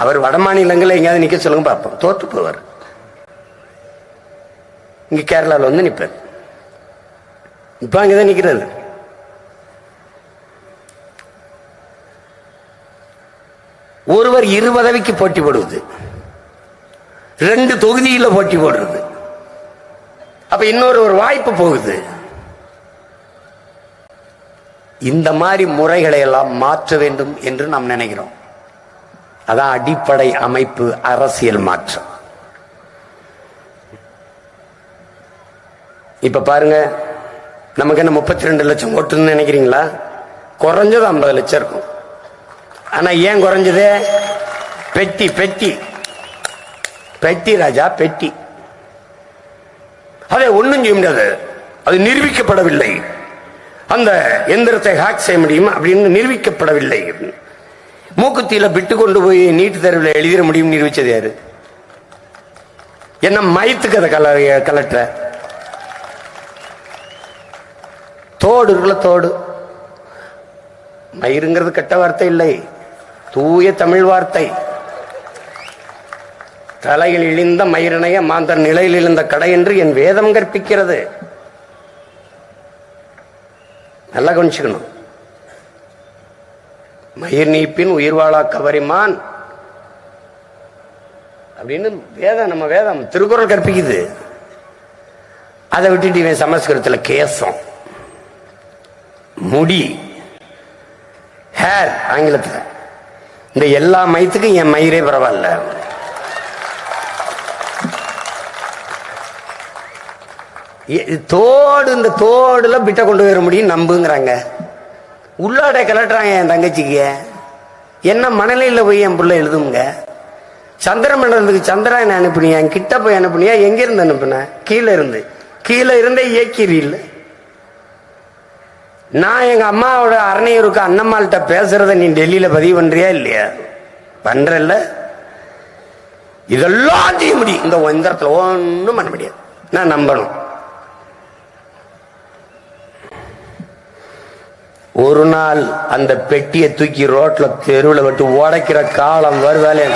அவர் வட மாநிலங்களில் எங்கேயாவது நிக்க சொல்லுங்க பார்ப்போம், தோற்று போவார். இங்க கேரளாவில் வந்து நிப்பார். இப்ப அங்கதான் நிக்கிறது. ஒருவர் 2 பதவிக்கு போட்டி போடுவது, 2 தொகுதியில் போட்டி போடுறது. அப்ப இன்னொரு ஒரு வாய்ப்பு போகுது. இந்த மாதிரி முறைகளை எல்லாம் மாற்ற வேண்டும் என்று நாம் நினைக்கிறோம். அதான் அடிப்படை அமைப்பு அரசியல் மாற்றம். இப்ப பாருங்க, நமக்கு என்ன 32 லட்சம் ஓட்டுன்னு நினைக்கிறீங்களா? குறைஞ்சது 50 லட்சம் இருக்கும். ஆனா ஏன் குறைஞ்சது? பெட்டி பெட்டி பெட்டி ராஜா, பெட்டி. அதை ஒண்ணும் செய்ய முடியாது. அது நிரூபிக்கப்படவில்லை. அந்த எந்திரத்தை ஹேக் செய்ய முடியுமா அப்படின்னு நிரூபிக்கப்படவில்லை. மூக்குத்தியில விட்டு கொண்டு போய் நீட்டு தேர்வில் எழுதிட முடியும் நிரூபிச்சது யாரு? என்ன மயத்துக்கு அதை கலட்ட தோடு இருக்குல்ல, தோடு. மயிருங்கிறது கெட்ட வார்த்தை இல்லை, தூய தமிழ் வார்த்தை. தலையில் இழிந்த மயிரினைய மாந்தர் நிலையில் இழிந்த கடை என்று என் வேதம் கற்பிக்கிறது. நல்லா கவனிச்சுக்கணும். மயிர் நீப்பின் உயிர் வாழா கவரிமான் அப்படின்னு வேதம், நம்ம வேதம் திருக்குறள் கற்பிக்குது. அதை விட்டுட்டு இவன் சமஸ்கிருதத்தில் கேசம், முடி, ஹேர் ஆங்கிலத்தில். இந்த எல்லா மயத்துக்கும் என் மயிரே பரவாயில்ல. தோடு, இந்த தோடுல பிட்ட கொண்டு வர முடியும் நம்புங்கிறாங்க. உள்ளாடை கலட்டுறாங்க என் தங்கச்சிக்கு. என்ன மணலையில் போய் என் பிள்ளை எழுதுங்க. சந்திர மண்டலத்துக்கு சந்திராயன் அனுப்புனியா? கிட்ட போய் அனுப்புனியா? எங்க இருந்து அனுப்புன? கீழே இருந்து. கீழே இருந்தே இயக்கிறீல்ல. நான் எங்க அம்மாவோட அரணையூருக்கு அண்ணம்மாள்கிட்ட பேசுறத நீ டெல்லியில பதிவு பண்றியா இல்லையா? பண்றல்ல. இதெல்லாம் செய்ய முடியும். இந்த இடத்துல ஒன்றும் பண்ண முடியாது. நான் நம்பணும். ஒரு நாள் அந்த பெட்டியை தூக்கி ரோட்ல தெருவில் விட்டு உடைக்கிற காலம் வருவாலே.